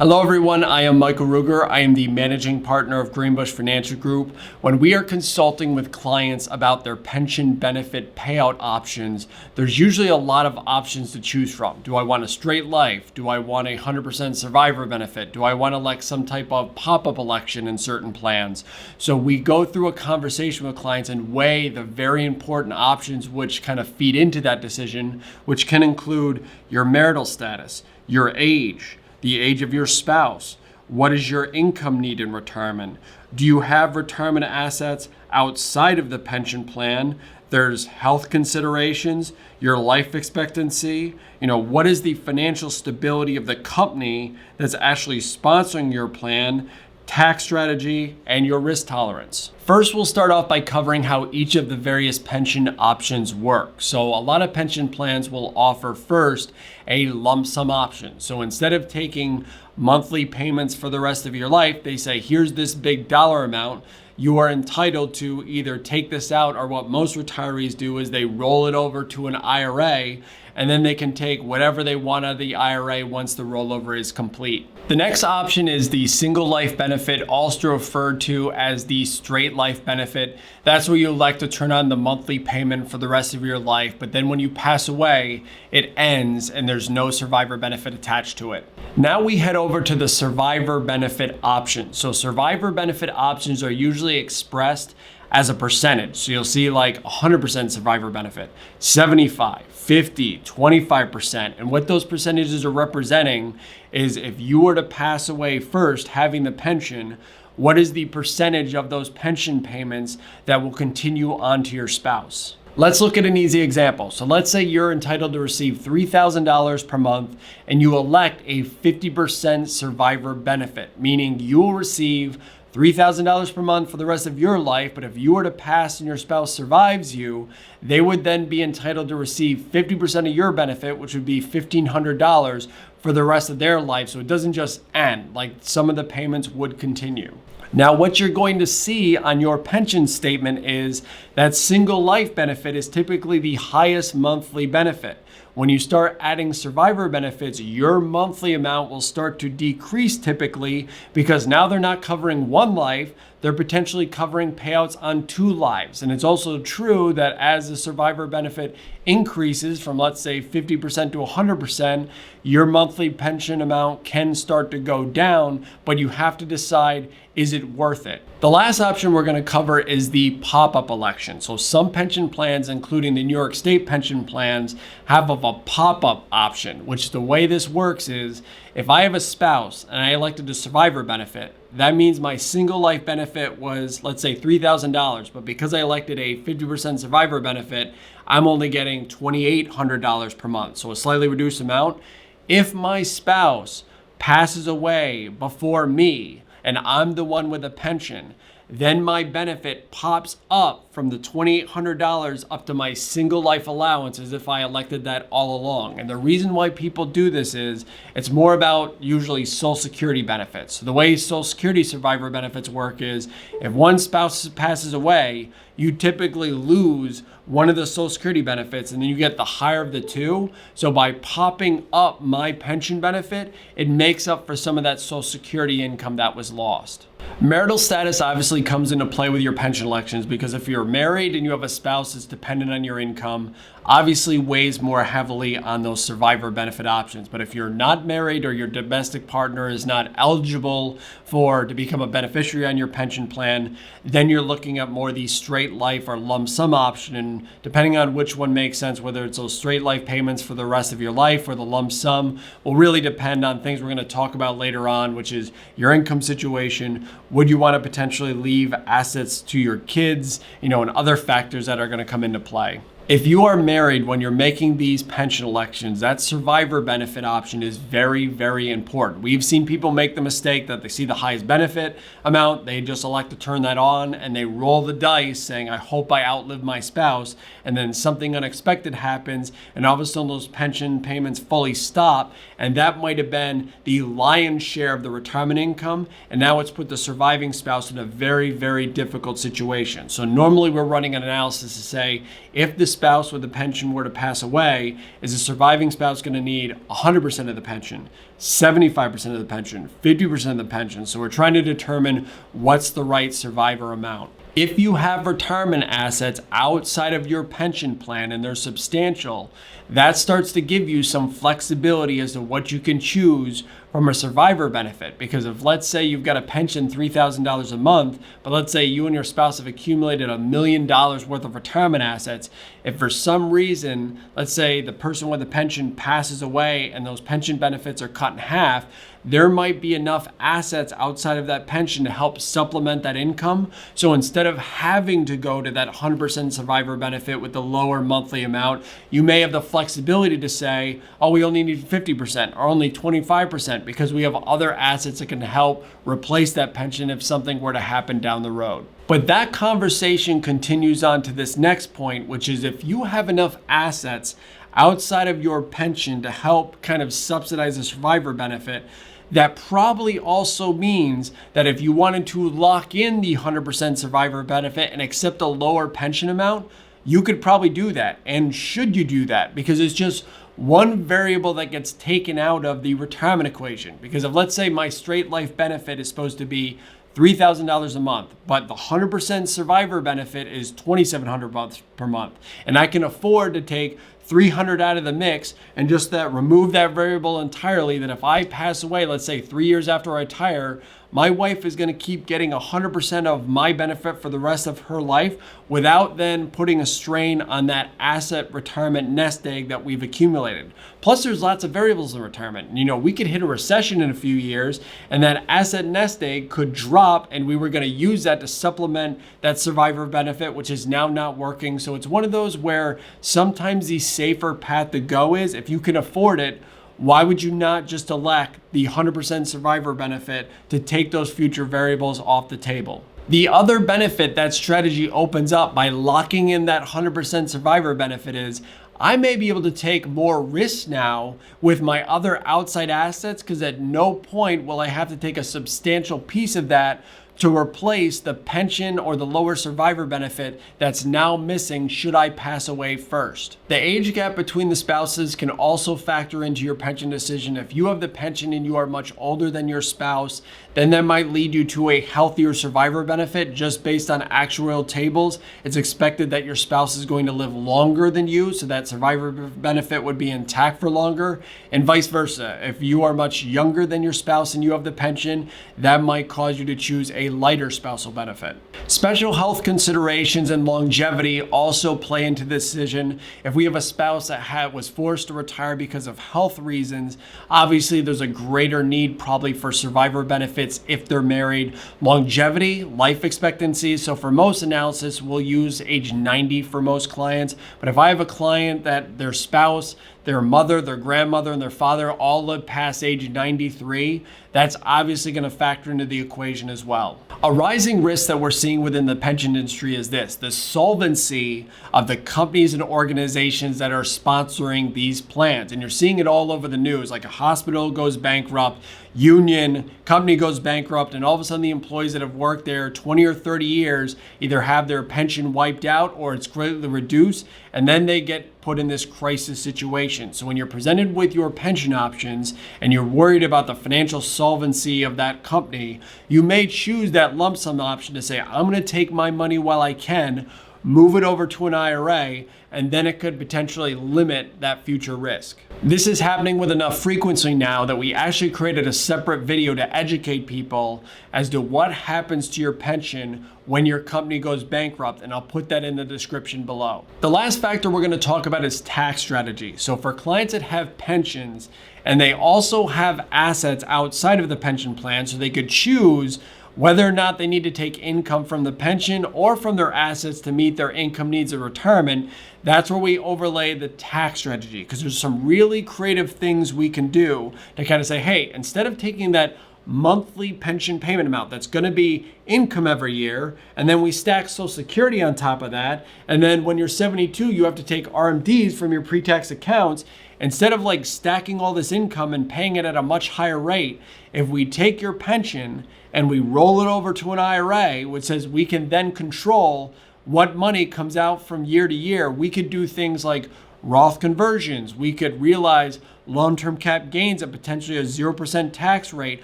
Hello everyone, I am Michael Mruger. I am the managing partner of Greenbush Financial Group. When we are consulting with clients about their pension benefit payout options, there's usually a lot of options to choose from. Do I want a straight life? Do I want a 100% survivor benefit? Do I want to elect some type of pop-up election in certain plans? So we go through a conversation with clients and weigh the very important options which kind of feed into that decision, which can include your marital status, your age, the age of your spouse. What is your income need in retirement? Do you have retirement assets outside of the pension plan? There's health considerations, your life expectancy. What is the financial stability of the company that's actually sponsoring your plan, tax strategy, and your risk tolerance. First, we'll start off by covering how each of the various pension options work. So a lot of pension plans will offer first a lump sum option. So instead of taking monthly payments for the rest of your life, they say, here's this big dollar amount. You are entitled to either take this out, or what most retirees do is they roll it over to an IRA, and then they can take whatever they want out of the IRA once the rollover is complete. The next option is the single life benefit, also referred to as the straight life benefit. That's where you elect to turn on the monthly payment for the rest of your life, but then when you pass away, it ends and there's no survivor benefit attached to it. Now we head over to the survivor benefit option. So survivor benefit options are usually expressed as a percentage. So you'll see like 100% survivor benefit, 75, 50, 25%. And what those percentages are representing is if you were to pass away first having the pension, what is the percentage of those pension payments that will continue on to your spouse? Let's look at an easy example. So let's say you're entitled to receive $3,000 per month and you elect a 50% survivor benefit, meaning you will receive $3,000 per month for the rest of your life, but if you were to pass and your spouse survives you, they would then be entitled to receive 50% of your benefit, which would be $1,500 for the rest of their life. So it doesn't just end, like some of the payments would continue. Now, what you're going to see on your pension statement is that single life benefit is typically the highest monthly benefit. When you start adding survivor benefits, your monthly amount will start to decrease typically because now they're not covering one life, they're potentially covering payouts on two lives. And it's also true that as the survivor benefit increases from, let's say, 50% to 100%, your monthly pension amount can start to go down, but you have to decide, is it worth it? The last option we're going to cover is the pop-up election. So some pension plans, including the New York State pension plans, have a pop-up option, which the way this works is if I have a spouse and I elected a survivor benefit, that means my single life benefit was, let's say, $3,000, but because I elected a 50% survivor benefit, I'm only getting $2,800 per month, so a slightly reduced amount. If my spouse passes away before me and I'm the one with a pension, then my benefit pops up from the $2,800 up to my single life allowance as if I elected that all along. And the reason why people do this is it's more about usually Social Security benefits. So the way Social Security survivor benefits work is if one spouse passes away, you typically lose one of the Social Security benefits and then you get the higher of the two. So by popping up my pension benefit, it makes up for some of that Social Security income that was lost. Marital status obviously comes into play with your pension elections because if you're married and you have a spouse that's dependent on your income, obviously weighs more heavily on those survivor benefit options. But if you're not married or your domestic partner is not eligible to become a beneficiary on your pension plan, then you're looking at more the straight life or lump sum option. And depending on which one makes sense, whether it's those straight life payments for the rest of your life or the lump sum, will really depend on things we're going to talk about later on, which is your income situation. Would you want to potentially leave assets to your kids, and other factors that are going to come into play. If you are married when you're making these pension elections, that survivor benefit option is very, very important. We've seen people make the mistake that they see the highest benefit amount, they just elect to turn that on and they roll the dice saying, I hope I outlive my spouse, and then something unexpected happens and all of a sudden those pension payments fully stop, and that might have been the lion's share of the retirement income, and now it's put the surviving spouse in a very, very difficult situation. So normally we're running an analysis to say, if the spouse with a pension were to pass away, is the surviving spouse going to need 100% of the pension, 75% of the pension, 50% of the pension? So we're trying to determine what's the right survivor amount. If you have retirement assets outside of your pension plan and they're substantial, that starts to give you some flexibility as to what you can choose from a survivor benefit. Because if, let's say, you've got a pension $3,000 a month, but let's say you and your spouse have accumulated $1 million worth of retirement assets, if for some reason, let's say the person with the pension passes away and those pension benefits are cut in half, there might be enough assets outside of that pension to help supplement that income. So instead of having to go to that 100% survivor benefit with the lower monthly amount, you may have the flexibility to say, oh, we only need 50% or only 25% because we have other assets that can help replace that pension if something were to happen down the road. But that conversation continues on to this next point, which is if you have enough assets outside of your pension to help kind of subsidize the survivor benefit, that probably also means that if you wanted to lock in the 100% survivor benefit and accept a lower pension amount, you could probably do that. And should you do that? Because it's just one variable that gets taken out of the retirement equation. Because if, let's say, my straight life benefit is supposed to be $3,000 a month, but the 100% survivor benefit is $2,700 per month, and I can afford to take $300 out of the mix and just remove that variable entirely, that if I pass away, let's say 3 years after I retire, my wife is going to keep getting 100% of my benefit for the rest of her life without then putting a strain on that asset retirement nest egg that we've accumulated. Plus, there's lots of variables in retirement. We could hit a recession in a few years and that asset nest egg could drop, and we were going to use that to supplement that survivor benefit, which is now not working. So it's one of those where sometimes the safer path to go is, if you can afford it, why would you not just elect the 100% survivor benefit to take those future variables off the table? The other benefit that strategy opens up by locking in that 100% survivor benefit is I may be able to take more risks now with my other outside assets, because at no point will I have to take a substantial piece of that to replace the pension or the lower survivor benefit that's now missing should I pass away first. The age gap between the spouses can also factor into your pension decision. If you have the pension and you are much older than your spouse, then that might lead you to a healthier survivor benefit just based on actuarial tables. It's expected that your spouse is going to live longer than you, so that survivor benefit would be intact for longer, and vice versa. If you are much younger than your spouse and you have the pension, that might cause you to choose a lighter spousal benefit. Special health considerations and longevity also play into this decision. If we have a spouse that was forced to retire because of health reasons, obviously there's a greater need probably for survivor benefits if they're married. Longevity, life expectancy. So for most analysis, we'll use age 90 for most clients. But if I have a client that their spouse, their mother, their grandmother, and their father all live past age 93, that's obviously going to factor into the equation as well. A rising risk that we're seeing within the pension industry is this: the solvency of the companies and organizations that are sponsoring these plans. And you're seeing it all over the news, like a hospital goes bankrupt, union, company goes bankrupt, and all of a sudden the employees that have worked there 20 or 30 years either have their pension wiped out or it's greatly reduced, and then they get put in this crisis situation. So when you're presented with your pension options and you're worried about the financial solvency of that company, you may choose that lump sum option to say, I'm going to take my money while I can, move it over to an IRA, and then it could potentially limit that future risk. This is happening with enough frequency now that we actually created a separate video to educate people as to what happens to your pension when your company goes bankrupt, and I'll put that in the description below. The last factor we're going to talk about is tax strategy. So for clients that have pensions and they also have assets outside of the pension plan, so they could choose whether or not they need to take income from the pension or from their assets to meet their income needs of retirement, that's where we overlay the tax strategy, because there's some really creative things we can do to kind of say, hey, instead of taking that monthly pension payment amount that's going to be income every year, and then we stack Social Security on top of that, and then when you're 72 you have to take RMDs from your pre-tax accounts, instead of like stacking all this income and paying it at a much higher rate, if we take your pension and we roll it over to an IRA, which says we can then control what money comes out from year to year. We could do things like Roth conversions. We could realize long-term cap gains at potentially a 0% tax rate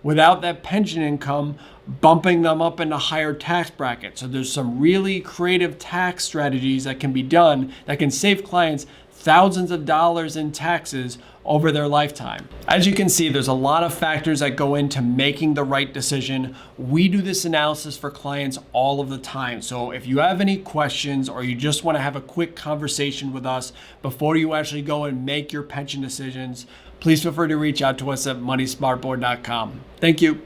without that pension income bumping them up into higher tax brackets. So there's some really creative tax strategies that can be done that can save clients thousands of dollars in taxes over their lifetime. As you can see, there's a lot of factors that go into making the right decision. We do this analysis for clients all of the time. So if you have any questions or you just want to have a quick conversation with us before you actually go and make your pension decisions, please feel free to reach out to us at moneysmartboard.com. Thank you.